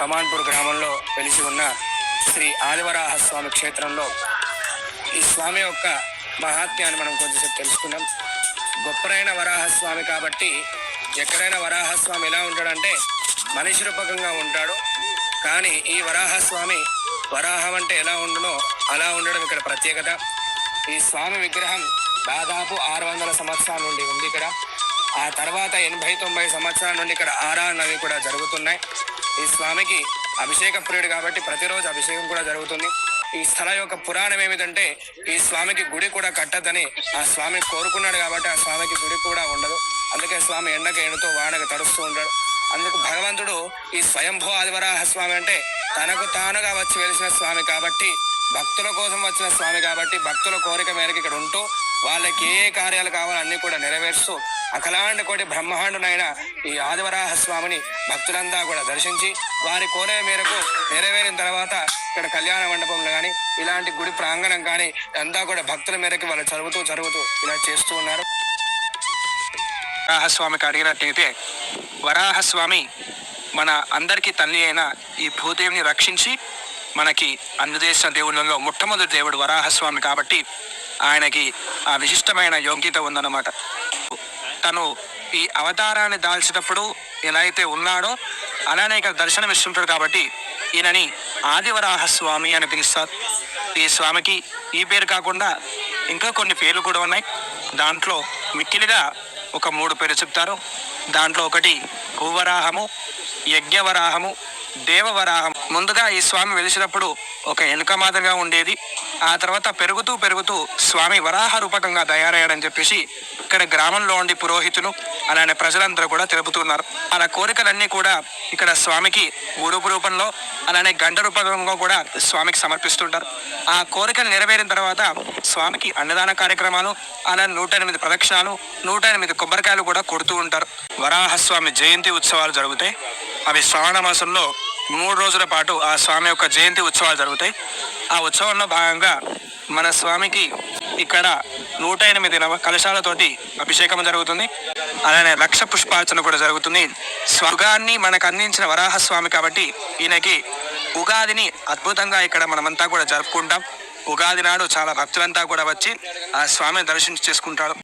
కమాన్పూర్ గ్రామంలో వెలిసి ఉన్న శ్రీ ఆదివరాహ స్వామి క్షేత్రంలో ఈ స్వామి యొక్క మహాత్మ్యాన్ని మనం కొంచెంసేపు తెలుసుకున్నాం. గొప్పరైన వరాహస్వామి కాబట్టి ఎక్కడైనా వరాహస్వామి ఎలా ఉంటాడంటే మనిషి రూపకంగా ఉంటాడు. కానీ ఈ వరాహస్వామి వరాహం అంటే ఎలా ఉండునో అలా ఉండడం ఇక్కడ ప్రత్యేకత. ఈ స్వామి విగ్రహం దాదాపు 600 సంవత్సరాల నుండి ఉంది ఇక్కడ. ఆ తర్వాత 80-90 సంవత్సరాల నుండి ఇక్కడ ఆరాధనలు అవి కూడా జరుగుతున్నాయి. ఈ స్వామికి అభిషేక ప్రియుడు కాబట్టి ప్రతిరోజు అభిషేకం కూడా జరుగుతుంది. ఈ స్థలం యొక్క పురాణం ఏమిటంటే ఈ స్వామికి గుడి కూడా కట్టద్దని ఆ స్వామి కోరుకున్నాడు కాబట్టి ఆ స్వామికి గుడి కూడా ఉండదు. అందుకే స్వామి ఎండకు ఎండుతో వానకు తడుస్తూ ఉంటాడు. అందుకు భగవంతుడు ఈ స్వయంభూ ఆదివరాహ స్వామి అంటే తనకు తానుగా వచ్చి వెలిసిన స్వామి కాబట్టి, భక్తుల కోసం వచ్చిన స్వామి కాబట్టి భక్తుల కోరిక మేరకు ఇక్కడ ఉంటూ వాళ్ళకి ఏ కార్యాలు కావాలో అన్నీ కూడా నెరవేరుస్తూ అఖలాండ కోటి బ్రహ్మాండునైన ఈ ఆదివరాహ స్వామిని భక్తులంతా కూడా దర్శించి వారి కోరిక మేరకు నెరవేరిన తర్వాత ఇక్కడ కళ్యాణ మండపంలో కానీ ఇలాంటి గుడి ప్రాంగణం కానీ అంతా కూడా భక్తుల మేరకు వాళ్ళు చదువుతూ ఇలా చేస్తూ ఉన్నారు. వరాహస్వామికి అడిగినట్టయితే వరాహస్వామి మన అందరికీ తల్లి అయిన ఈ భూదేవిని రక్షించి మనకి అందజేసిన దేవుళ్ళలో మొట్టమొదటి దేవుడు వరాహస్వామి కాబట్టి ఆయనకి ఆ విశిష్టమైన యోగ్యత ఉందన్నమాట. తను ఈ అవతారాన్ని దాల్చినప్పుడు ఎలా అయితే ఉన్నాడో అలానే ఇక్కడ దర్శనం ఇస్తుంటాడు కాబట్టి ఈయనని ఆదివరాహస్వామి అని పిలుస్తారు. ఈ స్వామికి ఈ పేరు కాకుండా ఇంకా కొన్ని పేర్లు కూడా ఉన్నాయి. దాంట్లో మిక్కిలిగా ఒక 3 పేరు చెప్తారు. దాంట్లో ఒకటి భూవరాహము, యజ్ఞవరాహము, దేవవరాహం. ముందుగా ఈ స్వామి వెలిసినప్పుడు ఒక ఎలుక మాదిరిగా ఉండేది. ఆ తర్వాత పెరుగుతూ స్వామి వరాహ రూపకంగా తయారయ్యాడని చెప్పేసి ఇక్కడ గ్రామంలో ఉండి పురోహితులు అలానే ప్రజలందరూ కూడా తెలుపుతున్నారు. అలా కోరికలన్నీ కూడా ఇక్కడ స్వామికి ఊరుపు రూపంలో అలానే గంట రూపంలో కూడా స్వామికి సమర్పిస్తుంటారు. ఆ కోరికలు నెరవేరిన తర్వాత స్వామికి అన్నదాన కార్యక్రమాలు అలా 108 ప్రదక్షిణాలు 108 కొబ్బరికాయలు కూడా కొడుతూ ఉంటారు. వరాహస్వామి జయంతి ఉత్సవాలు జరుగుతాయి. అవి శ్రావణ మాసంలో 3 రోజుల పాటు ఆ స్వామి యొక్క జయంతి ఉత్సవాలు జరుగుతాయి. ఆ ఉత్సవంలో భాగంగా మన స్వామికి ఇక్కడ 108 కలశాలతోటి అభిషేకం జరుగుతుంది. అలానే 1,00,000 పుష్పార్చన కూడా జరుగుతుంది. స్వర్గాన్ని మనకు అందించిన వరాహస్వామి కాబట్టి ఈయనకి ఉగాదిని అద్భుతంగా ఇక్కడ మనమంతా కూడా జరుపుకుంటాం. ఉగాది నాడు చాలా భక్తులంతా కూడా వచ్చి ఆ స్వామిని దర్శనం చేసుకుంటారు.